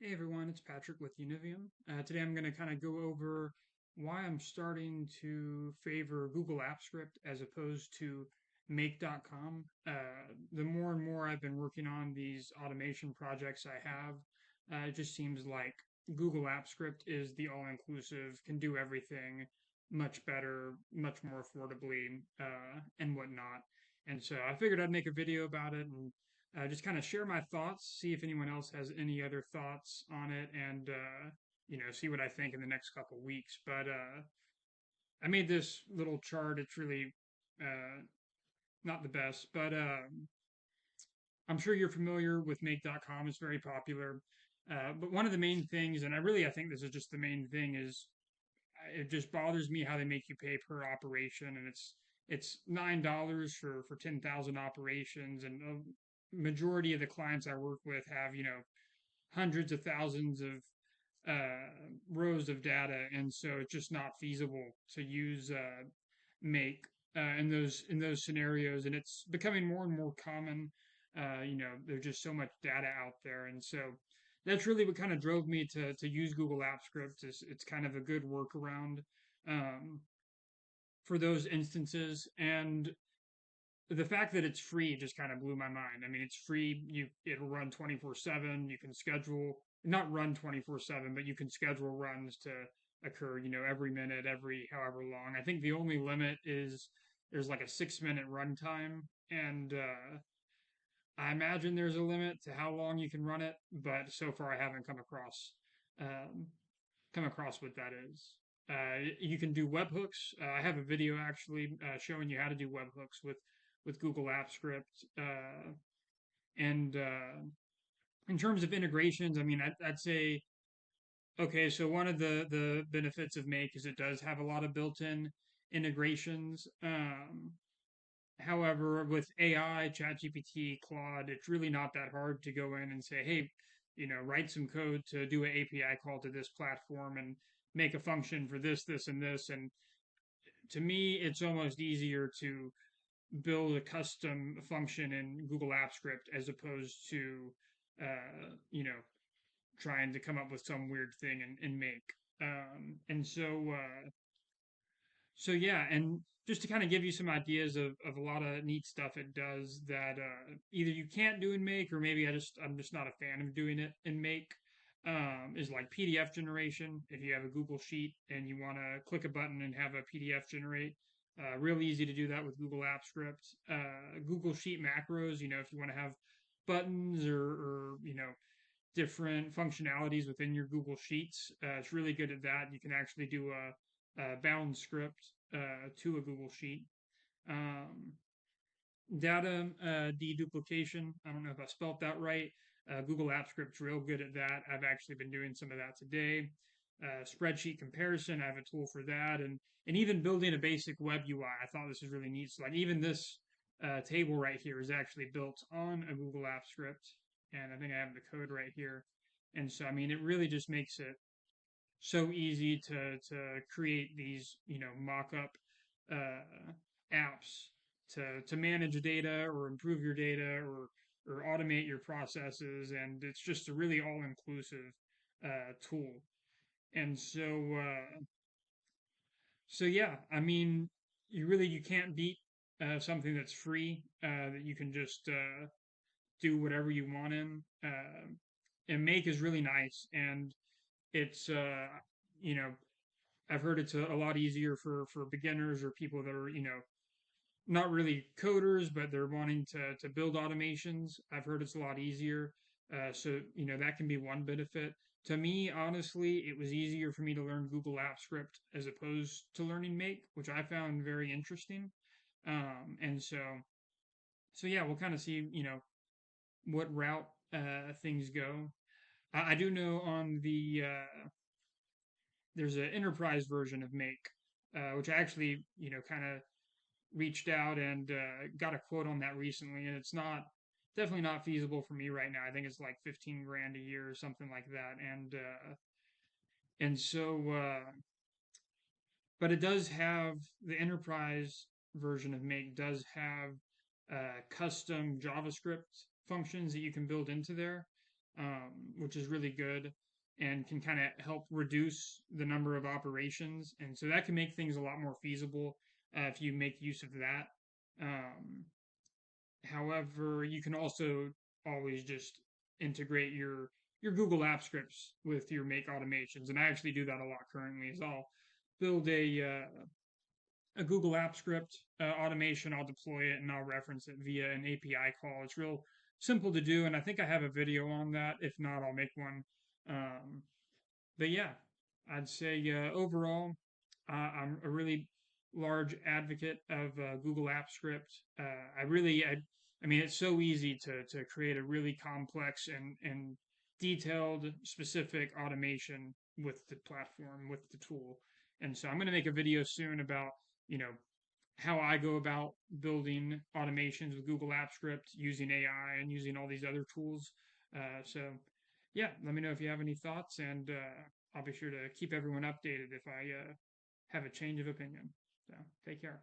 Hey everyone, it's Patrick with Univium. Today I'm going to kind of go over why I'm starting to favor Google Apps Script as opposed to Make.com. The more and more I've been working on these automation projects I have, it just seems like Google Apps Script is the all-inclusive, can do everything much better, much more affordably, and whatnot. And so I figured I'd make a video about it and just kind of share my thoughts, see if anyone else has any other thoughts on it, and see what I think in the next couple weeks. But I made this little chart. It's really uh, not the best, but I'm sure you're familiar with Make.com. It's very popular. But one of the main things, and I think this is just the main thing, is it just bothers me how they make you pay per operation, and it's $9 for 10,000 operations, and a majority of the clients I work with have hundreds of thousands of rows of data, and so it's just not feasible to use Make in those scenarios, and it's becoming more and more common. There's just so much data out there, and so that's really what kind of drove me to use Google Apps Script. Is it's kind of a good workaround um, for those instances, and the fact that it's free just kind of blew my mind. I mean, it's free. It'll run 24/7. You can schedule not run 24/7, but you can schedule runs to occur, every minute, every however long. I think the only limit is there's like a 6 minute runtime, and I imagine there's a limit to how long you can run it, but so far I haven't um, come across what that is. You can do webhooks. I have a video actually showing you how to do webhooks with Google Apps Script. And In terms of integrations, I mean, I'd say okay. So one of the benefits of Make is it does have a lot of built-in integrations. However, with AI, ChatGPT, Claude, it's really not that hard to go in and say, hey, write some code to do an API call to this platform and make a function for this, this, and this. And to me, it's almost easier to build a custom function in Google Apps Script as opposed to, uh, you know, trying to come up with some weird thing and make. So yeah, and just to kind of give you some ideas of a lot of neat stuff it does that either you can't do in Make or maybe I'm just not a fan of doing it in Make. Is like PDF generation. If you have a Google Sheet and you want to click a button and have a PDF generate, real easy to do that with Google Apps Script. Google Sheet macros. If you want to have buttons or different functionalities within your Google Sheets. It's really good at that. You can actually do a bound script to a Google Sheet. Um, Data deduplication. I don't know if I spelt that right. Google Apps Script's real good at that. I've actually been doing some of that today. Spreadsheet comparison. I have a tool for that, and even building a basic web UI. I thought this was really neat. So like even this table right here is actually built on a Google Apps Script, and I think I have the code right here. And so I mean, it really just makes it so easy to create these mock-up apps to manage data or improve your data or automate your processes, and it's just a really all-inclusive tool. And so yeah, I mean, you can't beat something that's free that you can just do whatever you want in. And Make is really nice, and it's you know I've heard it's a lot easier for beginners or people that are not really coders, but they're wanting to build automations. I've heard it's a lot easier. So that can be one benefit. To me, honestly, it was easier for me to learn Google Apps Script as opposed to learning Make, which I found very interesting. And so yeah, we'll kind of see what route things go. I do know on there's an enterprise version of Make, which I actually kind of reached out and got a quote on that recently, and it's not definitely not feasible for me right now. I think it's like 15 grand a year or something like that, and so but it does have the enterprise version of Make does have custom JavaScript functions that you can build into there, which is really good and can kind of help reduce the number of operations. And so that can make things a lot more feasible if you make use of that. Um, However, you can also always just integrate your Google Apps scripts with your make automations, and I actually do that a lot currently. Is I'll build a Google App script automation, I'll deploy it, and I'll reference it via an API call. It's real simple to do, and I think I have a video on that. If not, I'll make one. Um, but yeah, I'd say overall, I'm a really large advocate of Google Apps Script. I mean, it's so easy to create a really complex and detailed, specific automation with the platform, with the tool. And so I'm going to make a video soon about, you know, how I go about building automations with Google Apps Script using AI and using all these other tools. So, yeah, let me know if you have any thoughts, and I'll be sure to keep everyone updated if I have a change of opinion. So, take care.